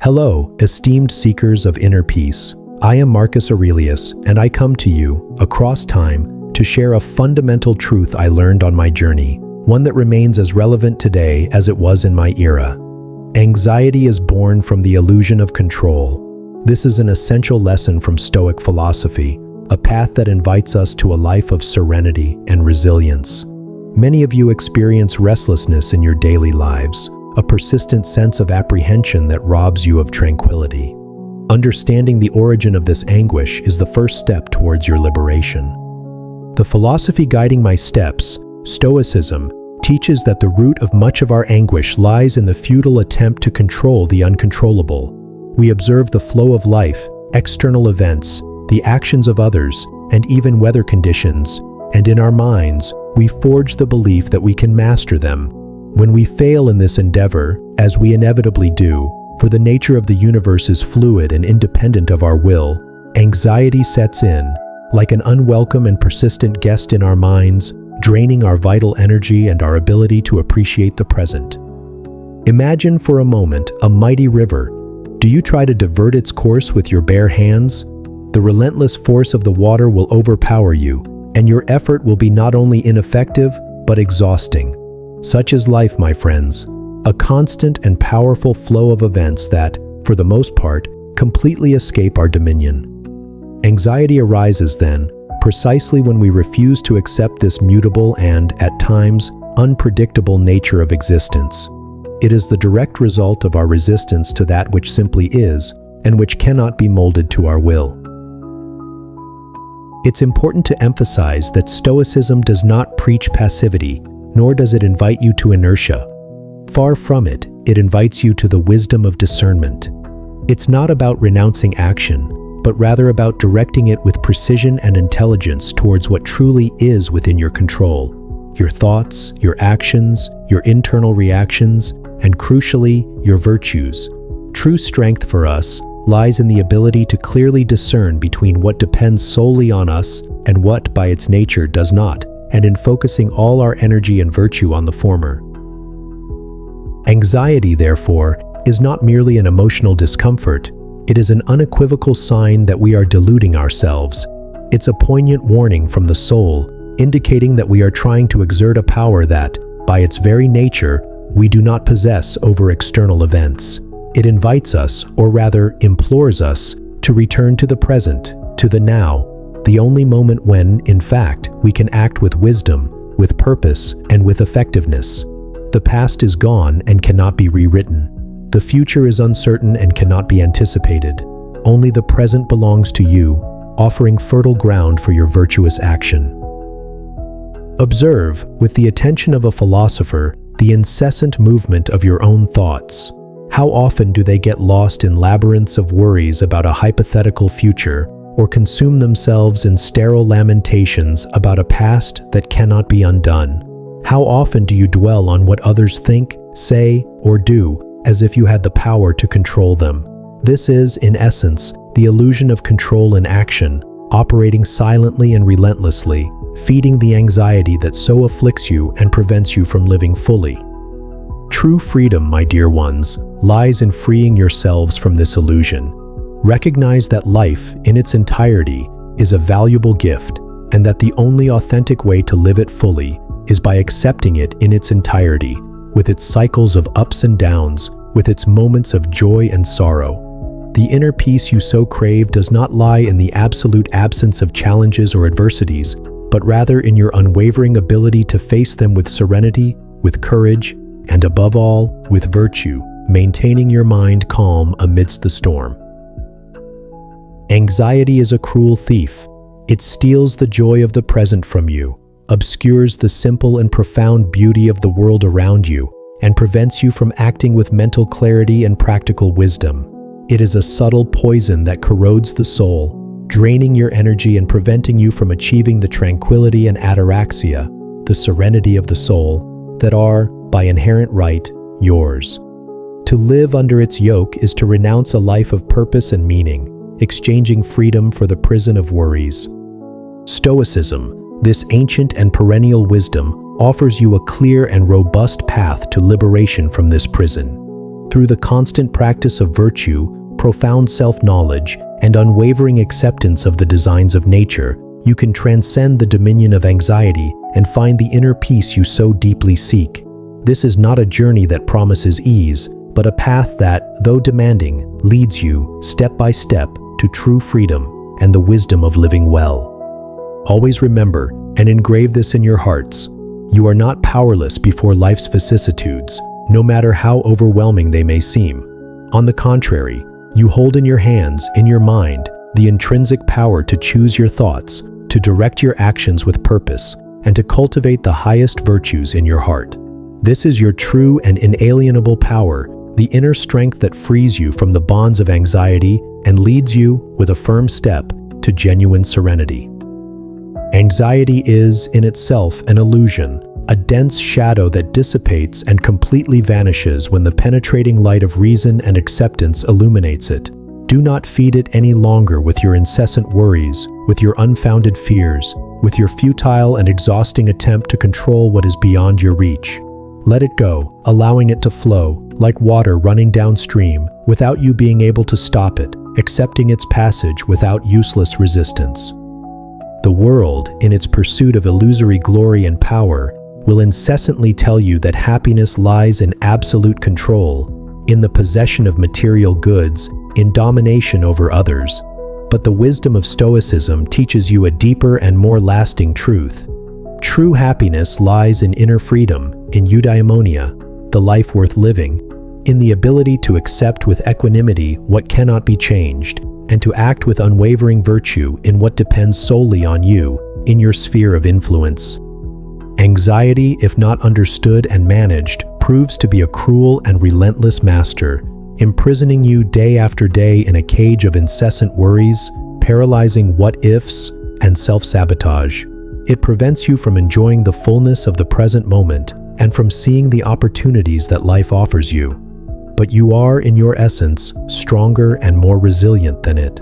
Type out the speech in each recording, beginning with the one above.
Hello, esteemed seekers of inner peace. I am Marcus Aurelius, and I come to you, across time, to share a fundamental truth I learned on my journey, one that remains as relevant today as it was in my era. Anxiety is born from the illusion of control. This is an essential lesson from Stoic philosophy, a path that invites us to a life of serenity and resilience. Many of you experience restlessness in your daily lives, a persistent sense of apprehension that robs you of tranquility. Understanding the origin of this anguish is the first step towards your liberation. The philosophy guiding my steps, Stoicism, teaches that the root of much of our anguish lies in the futile attempt to control the uncontrollable. We observe the flow of life, external events, the actions of others, and even weather conditions, and in our minds, we forge the belief that we can master them. When we fail in this endeavor, as we inevitably do, for the nature of the universe is fluid and independent of our will, anxiety sets in, like an unwelcome and persistent guest in our minds, draining our vital energy and our ability to appreciate the present. Imagine for a moment a mighty river. Do you try to divert its course with your bare hands? The relentless force of the water will overpower you, and your effort will be not only ineffective, but exhausting. Such is life, my friends, a constant and powerful flow of events that, for the most part, completely escape our dominion. Anxiety arises then, precisely when we refuse to accept this mutable and, at times, unpredictable nature of existence. It is the direct result of our resistance to that which simply is, and which cannot be molded to our will. It's important to emphasize that Stoicism does not preach passivity, nor does it invite you to inertia. Far from it, it invites you to the wisdom of discernment. It's not about renouncing action, but rather about directing it with precision and intelligence towards what truly is within your control. Your thoughts, your actions, your internal reactions, and crucially, your virtues. True strength for us lies in the ability to clearly discern between what depends solely on us and what, by its nature, does not, and in focusing all our energy and virtue on the former. Anxiety, therefore, is not merely an emotional discomfort. It is an unequivocal sign that we are deluding ourselves. It's a poignant warning from the soul, indicating that we are trying to exert a power that, by its very nature, we do not possess over external events. It invites us, or rather implores us, to return to the present, to the now, the only moment when, in fact, we can act with wisdom, with purpose, and with effectiveness. The past is gone and cannot be rewritten. The future is uncertain and cannot be anticipated. Only the present belongs to you, offering fertile ground for your virtuous action. Observe, with the attention of a philosopher, the incessant movement of your own thoughts. How often do they get lost in labyrinths of worries about a hypothetical future, or consume themselves in sterile lamentations about a past that cannot be undone? How often do you dwell on what others think, say, or do, as if you had the power to control them? This is, in essence, the illusion of control in action, operating silently and relentlessly, feeding the anxiety that so afflicts you and prevents you from living fully. True freedom, my dear ones, lies in freeing yourselves from this illusion. Recognize that life, in its entirety, is a valuable gift, and that the only authentic way to live it fully is by accepting it in its entirety, with its cycles of ups and downs, with its moments of joy and sorrow. The inner peace you so crave does not lie in the absolute absence of challenges or adversities, but rather in your unwavering ability to face them with serenity, with courage, and above all, with virtue, maintaining your mind calm amidst the storm. Anxiety is a cruel thief. It steals the joy of the present from you, obscures the simple and profound beauty of the world around you, and prevents you from acting with mental clarity and practical wisdom. It is a subtle poison that corrodes the soul, draining your energy and preventing you from achieving the tranquility and ataraxia, the serenity of the soul, that are, by inherent right, yours. To live under its yoke is to renounce a life of purpose and meaning, exchanging freedom for the prison of worries. Stoicism, this ancient and perennial wisdom, offers you a clear and robust path to liberation from this prison. Through the constant practice of virtue, profound self-knowledge, and unwavering acceptance of the designs of nature, you can transcend the dominion of anxiety and find the inner peace you so deeply seek. This is not a journey that promises ease, but a path that, though demanding, leads you, step by step, to true freedom and the wisdom of living well. Always remember, and engrave this in your hearts, you are not powerless before life's vicissitudes, no matter how overwhelming they may seem. On the contrary, you hold in your hands, in your mind, the intrinsic power to choose your thoughts, to direct your actions with purpose, and to cultivate the highest virtues in your heart. This is your true and inalienable power, the inner strength that frees you from the bonds of anxiety and leads you, with a firm step, to genuine serenity. Anxiety is, in itself, an illusion, a dense shadow that dissipates and completely vanishes when the penetrating light of reason and acceptance illuminates it. Do not feed it any longer with your incessant worries, with your unfounded fears, with your futile and exhausting attempt to control what is beyond your reach. Let it go, allowing it to flow, like water running downstream, without you being able to stop it, accepting its passage without useless resistance. The world, in its pursuit of illusory glory and power, will incessantly tell you that happiness lies in absolute control, in the possession of material goods, in domination over others. But the wisdom of Stoicism teaches you a deeper and more lasting truth. True happiness lies in inner freedom, in eudaimonia, the life worth living, in the ability to accept with equanimity what cannot be changed, and to act with unwavering virtue in what depends solely on you, in your sphere of influence. Anxiety, if not understood and managed, proves to be a cruel and relentless master, imprisoning you day after day in a cage of incessant worries, paralyzing what-ifs, and self-sabotage. It prevents you from enjoying the fullness of the present moment and from seeing the opportunities that life offers you. But you are, in your essence, stronger and more resilient than it.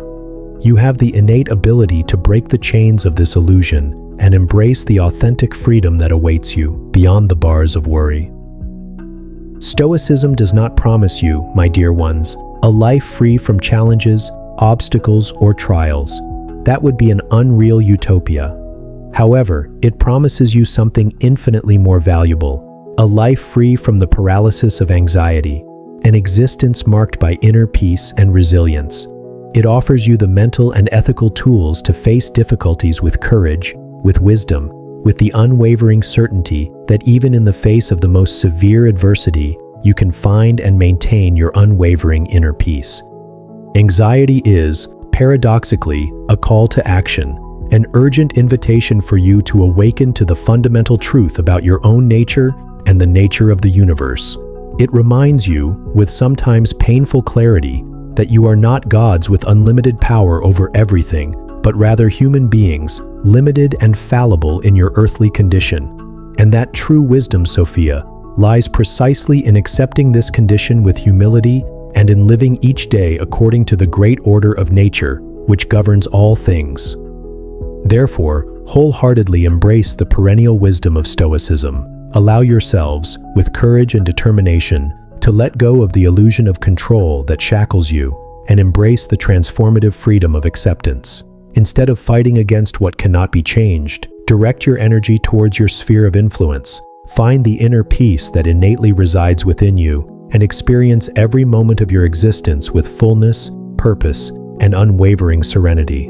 You have the innate ability to break the chains of this illusion and embrace the authentic freedom that awaits you beyond the bars of worry. Stoicism does not promise you, my dear ones, a life free from challenges, obstacles, or trials. That would be an unreal utopia. However, it promises you something infinitely more valuable, a life free from the paralysis of anxiety, an existence marked by inner peace and resilience. It offers you the mental and ethical tools to face difficulties with courage, with wisdom, with the unwavering certainty that even in the face of the most severe adversity, you can find and maintain your unwavering inner peace. Anxiety is, paradoxically, a call to action, an urgent invitation for you to awaken to the fundamental truth about your own nature and the nature of the universe. It reminds you, with sometimes painful clarity, that you are not gods with unlimited power over everything, but rather human beings, limited and fallible in your earthly condition. And that true wisdom, Sophia, lies precisely in accepting this condition with humility and in living each day according to the great order of nature, which governs all things. Therefore, wholeheartedly embrace the perennial wisdom of Stoicism. Allow yourselves, with courage and determination, to let go of the illusion of control that shackles you and embrace the transformative freedom of acceptance. Instead of fighting against what cannot be changed, direct your energy towards your sphere of influence. Find the inner peace that innately resides within you and experience every moment of your existence with fullness, purpose, and unwavering serenity.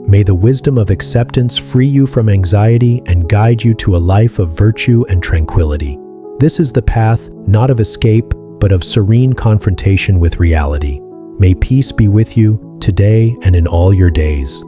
May the wisdom of acceptance free you from anxiety and guide you to a life of virtue and tranquility. This is the path not of escape, but of serene confrontation with reality. May peace be with you today and in all your days.